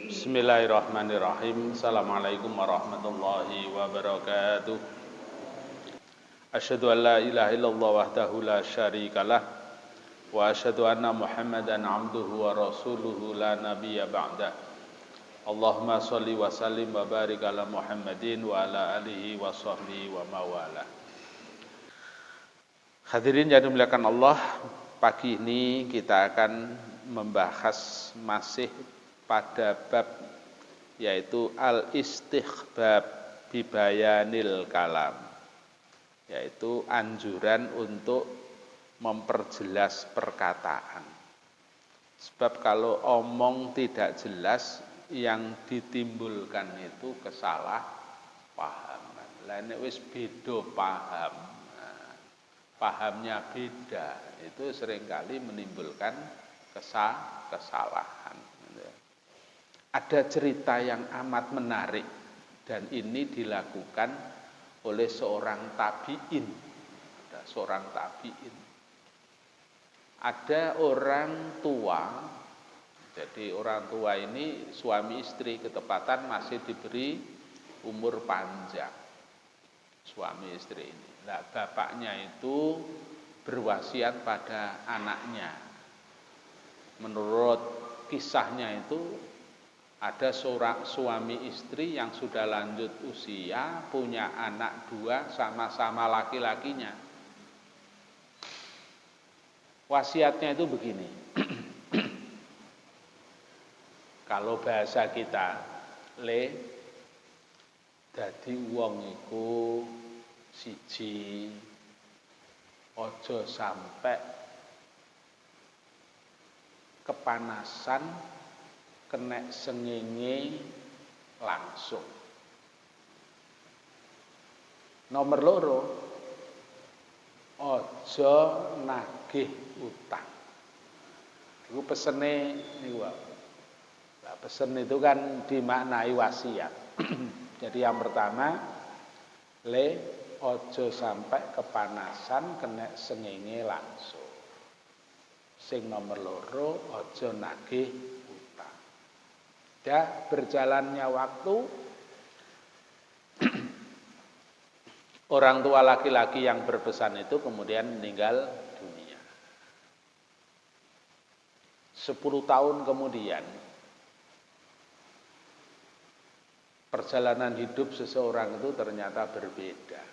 Bismillahirrahmanirrahim. Assalamualaikum warahmatullahi wabarakatuh. Asyhadu an la ilaha illallah wahdahu la syarikalah wa asyhadu anna Muhammadan abduhu wa rasuluhu la nabiyya ba'dah. Allahumma shalli wa sallim wa barik ala Muhammadin wa ala alihi wa sahbihi wa mawalah. Hadirin yang dimuliakan Allah, pagi ini kita akan membahas masih pada bab yaitu al-istighbab bibayanil kalam, yaitu anjuran untuk memperjelas perkataan. Sebab kalau omong tidak jelas, yang ditimbulkan itu kesalahpahaman. Lah nek wis beda paham, pahamnya beda, itu seringkali menimbulkan kesalahan. Ada cerita yang amat menarik dan ini dilakukan oleh seorang tabi'in. Ada seorang tabi'in. Ada orang tua, jadi orang tua ini suami istri, ketepatan masih diberi umur panjang. Suami istri ini. Nah, bapaknya itu berwasiat pada anaknya. Menurut kisahnya itu ada seorang suami istri yang sudah lanjut usia, punya anak dua, sama-sama laki-lakinya. Wasiatnya itu begini. Kalau bahasa kita, dadi wong iku siji, ojo sampai kepanasan, kena sengenge langsung. Nomor loro, ojo nagih utang. Iku pesene niku. Nah, pesen itu kan dimaknai wasiat. Jadi yang pertama, ojo sampai kepanasan, kena sengenge langsung. Sing nomor loro, ojo nagih utang. Dah berjalannya waktu, orang tua laki-laki yang berpesan itu kemudian meninggal dunia. 10 tahun kemudian, perjalanan hidup seseorang itu ternyata berbeda.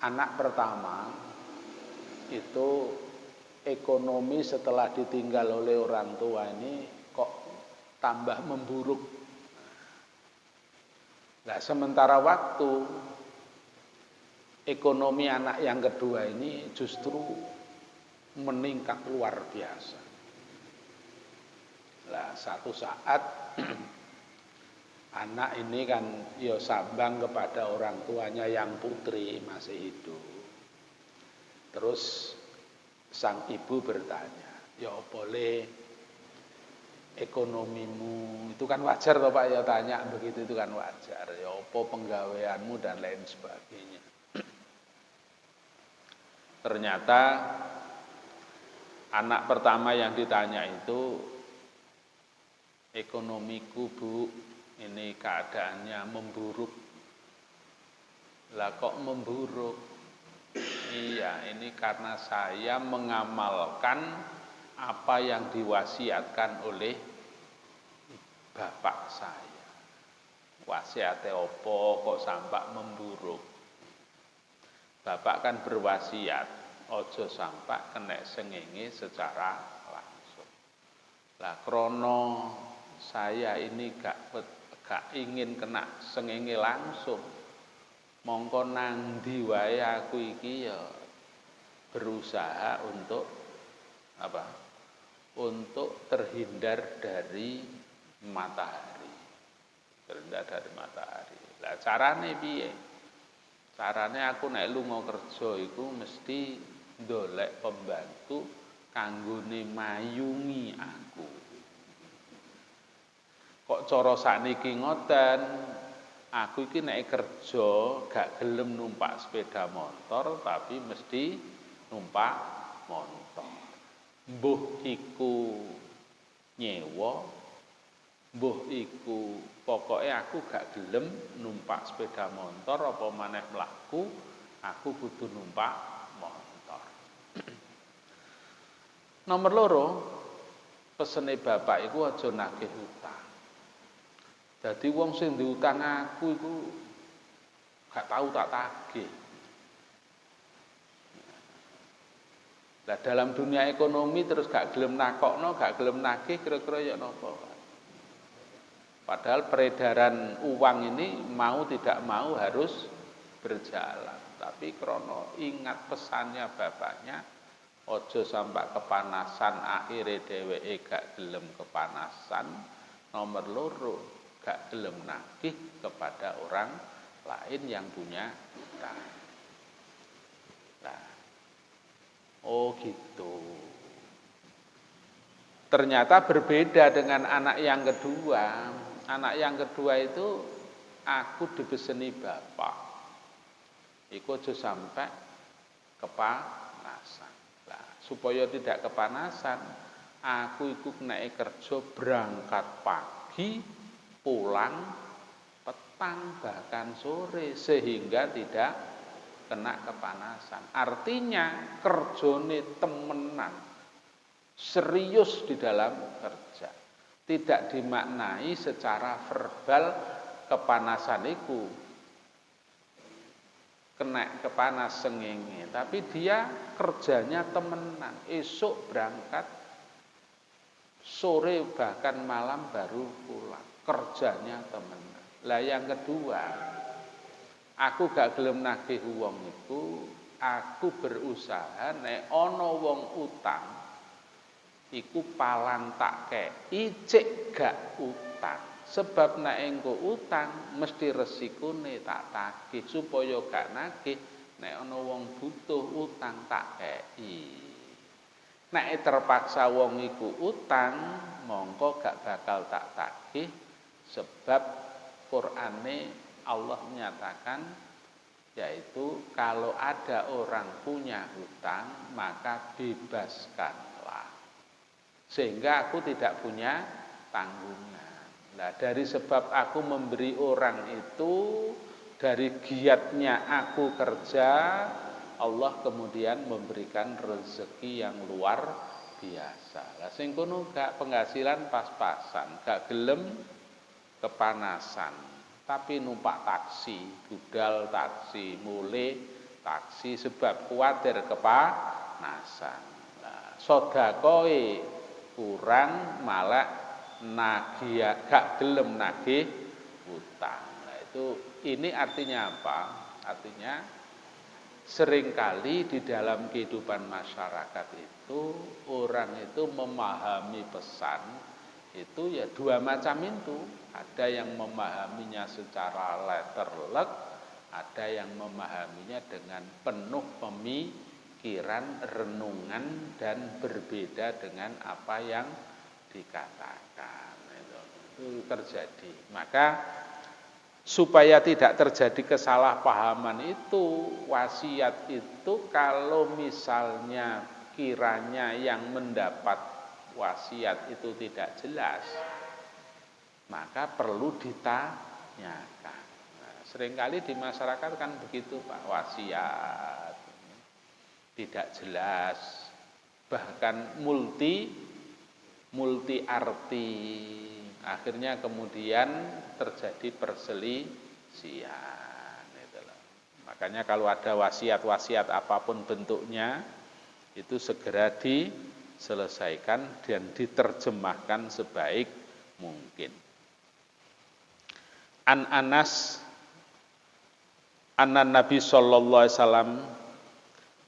Anak pertama itu ekonomi setelah ditinggal oleh orang tua ini kok tambah memburuk. Nah, sementara waktu ekonomi anak yang kedua ini justru meningkat luar biasa. Nah, satu saat anak ini kan sambang kepada orang tuanya yang putri masih hidup. Terus sang ibu bertanya, "Ya boleh ekonomimu?" Itu kan wajar toh Pak, ya tanya begitu, itu kan wajar. "Ya apa penggaweanmu?" dan lain sebagainya. Ternyata anak pertama yang ditanya itu, "Ekonomiku Bu, ini keadaannya memburuk." "Lah kok memburuk?" "Iya, ini karena saya mengamalkan apa yang diwasiatkan oleh bapak saya." "Wasiate opo kok sampai memburuk?" "Bapak kan berwasiat ojo sampai kena sengenge secara langsung. Lah krono saya ini gak ingin kena sengenge langsung, mongko nang ndi wae aku iki ya berusaha untuk apa? Untuk terhindar dari matahari. Terhindar dari matahari. Lah carane piye? Carane aku nek lunga kerja iku mesti ndolek pembantu kanggone mayungi aku. Kok cara sakniki ngoten, aku iki nek kerja gak gelem numpak sepeda motor tapi mesti numpak motor. Mbuh iku nyewa, Mbuh iku pokoke aku gak gelem numpak sepeda motor apa maneh mlaku, aku kudu numpak motor. Nomor loro, pesene bapak iku aja nagih utang. Dadi wong sing diutang aku iku gak tahu tak tagih. Nah, dalam dunia ekonomi terus gak gelem nakokno, gak gelem nagih, kira-kira ya napa? Padahal peredaran uang ini mau tidak mau harus berjalan. Tapi krono ingat pesannya bapaknya, ojo sampai kepanasan, akhirnya dheweke gak gelem kepanasan. Nomor loro, gak gelem nagih kepada orang lain yang punya utang. Nah, oh gitu. Ternyata berbeda dengan anak yang kedua. Anak yang kedua itu aku dibeseni bapak. Iku aja sampai kepanasan. Nah, supaya tidak kepanasan, aku iku nek kerja berangkat pagi, pulang petang bahkan sore sehingga tidak kena kepanasan. Artinya kerjone temenan, serius di dalam kerja. Tidak dimaknai secara verbal kepanasan itu kena kepanas sengenge, tapi dia kerjanya temenan. Esok berangkat, sore bahkan malam baru pulang. Kerjanya temenan. Lah yang kedua, aku gak gelem nagih wong iku, aku berusaha nek ana wong utang iku palang tak kei cek gak utang. Sebab nek engko utang mesti resikone tak tagih supaya gak nagih nek ana wong butuh utang tak kei. Nek terpaksa wong iku utang mongko gak bakal tak tagih sebab Qur'ane Allah menyatakan yaitu kalau ada orang punya hutang maka bebaskanlah sehingga aku tidak punya tanggungan. Nah, dari sebab aku memberi orang itu, dari giatnya aku kerja, Allah kemudian memberikan rezeki yang luar biasa. Lah sing kono gak penghasilan pas-pasan, gak gelem kepanasan, tapi numpak taksi, budal taksi, mulai taksi sebab kuwatir kepanasan. Nah, sedekahe kurang malah nagih gak gelem nagih utang. Nah, ini artinya apa? Artinya seringkali di dalam kehidupan masyarakat itu orang itu memahami pesan itu ya dua macam itu. Ada yang memahaminya secara letterlek, ada yang memahaminya dengan penuh pemikiran, renungan dan berbeda dengan apa yang dikatakan. Itu terjadi. Maka supaya tidak terjadi kesalahpahaman itu, wasiat itu kalau misalnya kiranya yang mendapat wasiat itu tidak jelas, maka perlu ditanyakan. Nah, seringkali di masyarakat kan begitu Pak, wasiat tidak jelas, bahkan multi arti. Akhirnya kemudian terjadi perselisihan. Makanya kalau ada wasiat-wasiat apapun bentuknya, itu segera diselesaikan dan diterjemahkan sebaik mungkin. An Anas anna Nabi sallallahu alaihi wasallam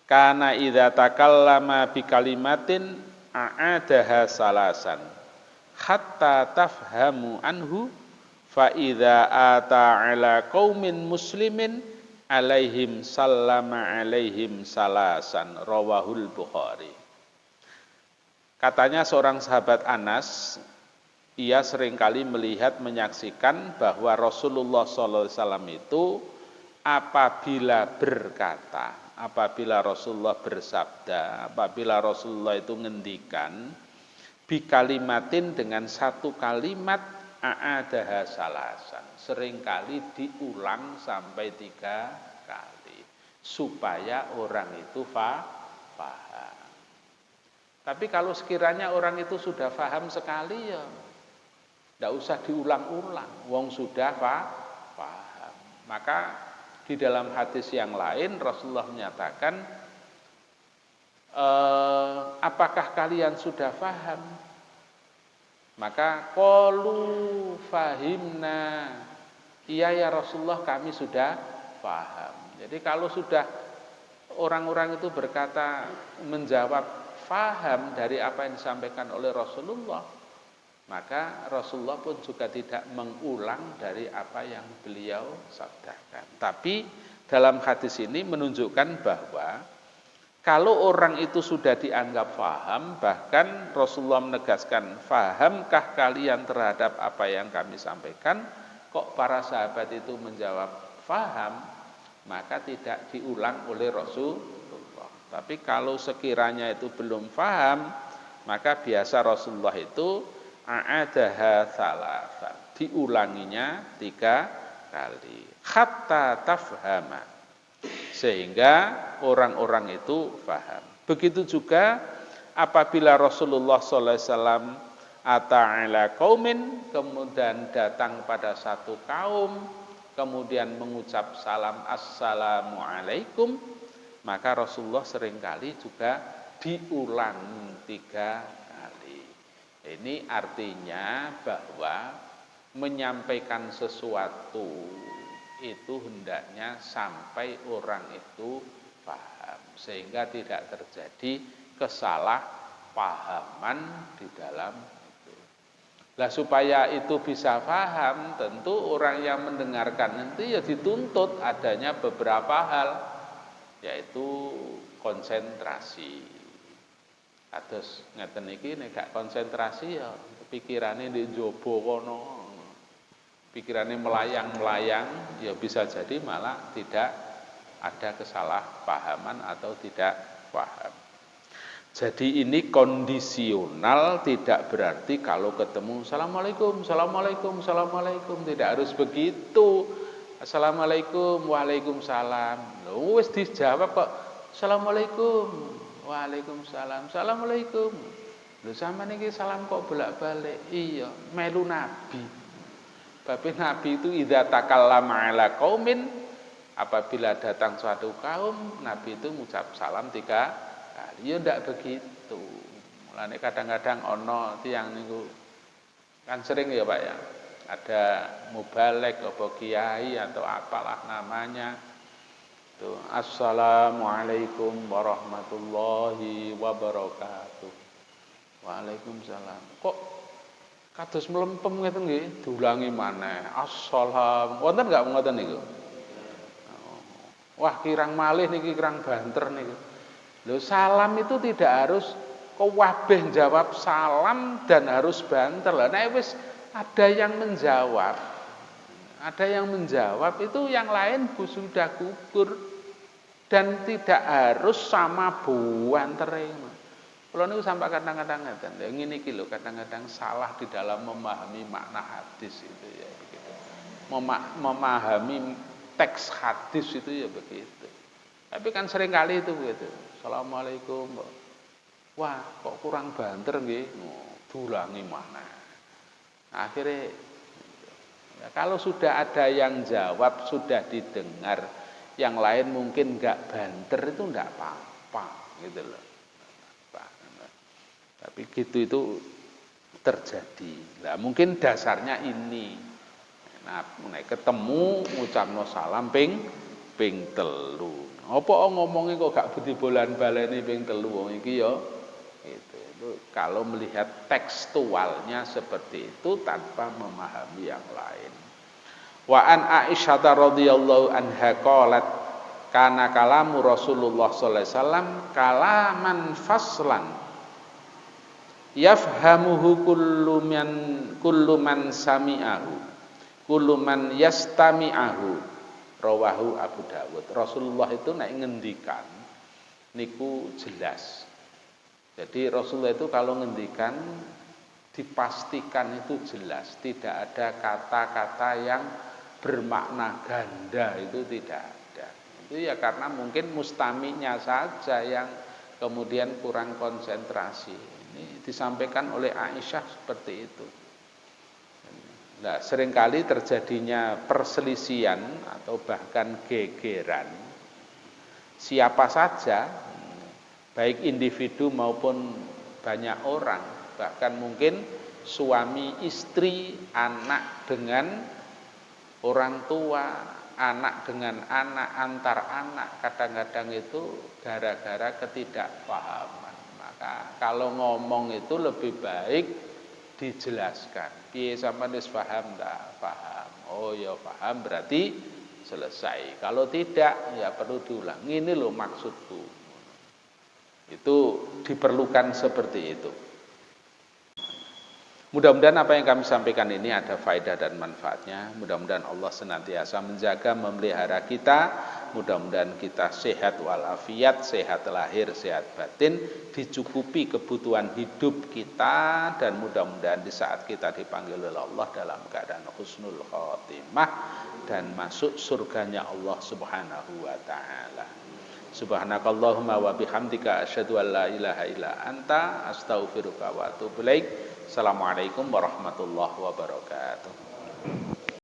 kana idza takallama bi kalimatin a'adaha salasan hatta tafhamu anhu fa idza ata ala qaumin muslimin alaihim sallama alaihim salasan rawahul Bukhari. Katanya seorang sahabat Anas, ia seringkali melihat menyaksikan bahwa Rasulullah SAW itu apabila berkata, apabila Rasulullah bersabda, apabila Rasulullah itu ngendikan bikalimatin dengan satu kalimat a'adaha salasan, seringkali diulang sampai 3 kali supaya orang itu paham. Tapi kalau sekiranya orang itu sudah paham sekali ya tidak usah diulang-ulang, wong sudah paham. Maka di dalam hadis yang lain Rasulullah menyatakan, apakah kalian sudah paham? Maka qalu fahimna. Iya ya Rasulullah, kami sudah paham. Jadi kalau sudah orang-orang itu berkata menjawab paham dari apa yang disampaikan oleh Rasulullah, maka Rasulullah pun juga tidak mengulang dari apa yang beliau sabdakan. Tapi dalam hadis ini menunjukkan bahwa kalau orang itu sudah dianggap faham, bahkan Rasulullah menegaskan, fahamkah kalian terhadap apa yang kami sampaikan? Kok para sahabat itu menjawab faham, maka tidak diulang oleh Rasulullah. Tapi kalau sekiranya itu belum faham, maka biasa Rasulullah itu a'adaha salasan, diulanginya 3 kali. Hatta tafhama, sehingga orang-orang itu paham. Begitu juga apabila Rasulullah SAW ata'ala qaumin, kemudian datang pada satu kaum, kemudian mengucap salam assalamualaikum, maka Rasulullah seringkali juga diulang 3 kali. Ini artinya bahwa menyampaikan sesuatu itu hendaknya sampai orang itu paham, sehingga tidak terjadi kesalahpahaman di dalam itu. Lah supaya itu bisa paham, tentu orang yang mendengarkan nanti ya dituntut adanya beberapa hal, yaitu konsentrasi. Atus ngeten iki nek gak konsentrasi ya pikirane ndek njaba kono. Pikirannya melayang-melayang, ya bisa jadi malah tidak ada kesalahpahaman atau tidak paham. Jadi ini kondisional, tidak berarti kalau ketemu assalamualaikum, assalamualaikum, assalamualaikum, tidak harus begitu. Assalamualaikum, waalaikumsalam. Loh, wis dijawab kok assalamualaikum, waalaikumsalam, assalamualaikum. Lho sampean iki salam kok bolak-balik? Iya, melu Nabi. Tapi Nabi itu idza takallama ala qaumin, apabila datang suatu kaum, Nabi itu mengucap salam 3 kali. Ya ndak begitu. Mulane kadang-kadang ono tiyang niku kan sering ya Pak ya. Ada mubalek apa kiai atau apalah namanya. Tuh, assalamualaikum warahmatullahi wabarakatuh. Waalaikumsalam. Kok kados mlempem ngeten nggih, diulangi maneh. Assalam. Wonten enggak ngoten niku? Wah, kirang malih niki, kirang banter niku. Lho, salam itu tidak harus kabeh jawab salam dan harus banter. Lah nek wis ada yang menjawab, itu yang lain sudah gugur dan tidak harus sama bantere. Kalau niku sampai kadang-kadang ngeten, ngene iki lho, kadang-kadang salah di dalam memahami makna hadis itu ya begitu. Memahami teks hadis itu ya begitu. Tapi kan sering kali itu begitu. Assalamualaikum. Wah, kok kurang banter nggih. Diulangi mana. Akhirnya ya, kalau sudah ada yang jawab, sudah didengar, yang lain mungkin enggak banter itu enggak apa-apa gitu loh. Tapi gitu itu terjadi. Nah, mungkin dasarnya ini. Nah, ketemu ngucapno salam ping 3. Apa ngomongnya kok gak dibolan-baleni ping 3 wong iki ya. Itu kalau melihat tekstualnya seperti itu tanpa memahami yang lain. Wa an Aisyah radhiyallahu anha qalat kana kalamu Rasulullah sallallahu alaihi wasallam kalaman faslan yafhamuhu kullu man sami'ahu kullu man yastami'ahu, rawahu Abu Dawud. Rasulullah itu nek ngendikan niku jelas. Jadi Rasulullah itu kalau ngendikan dipastikan itu jelas, tidak ada kata-kata yang bermakna ganda, itu tidak ada. Itu ya karena mungkin mustaminya saja yang kemudian kurang konsentrasi. Ini disampaikan oleh Aisyah seperti itu. Nah, seringkali terjadinya perselisihan atau bahkan gegeran siapa saja, baik individu maupun banyak orang, bahkan mungkin suami istri, anak dengan orang tua, anak dengan anak, antar anak, kadang-kadang itu gara-gara ketidakpahaman. Maka kalau ngomong itu lebih baik dijelaskan. Piye sampean wis paham enggak? Paham. Oh ya paham, berarti selesai. Kalau tidak ya perlu diulang. Ini loh maksudku. Itu diperlukan seperti itu. Mudah-mudahan apa yang kami sampaikan ini ada faedah dan manfaatnya. Mudah-mudahan Allah senantiasa menjaga, memelihara kita. Mudah-mudahan kita sehat walafiat, sehat lahir, sehat batin, dicukupi kebutuhan hidup kita, dan mudah-mudahan di saat kita dipanggil oleh Allah dalam keadaan husnul khotimah dan masuk surganya Allah Subhanahu wa taala. Subhanakallahumma wa bihamdika asyhadu an la ilaha illa anta astaghfiruka wa atubu ilaik. Assalamualaikum warahmatullahi wabarakatuh.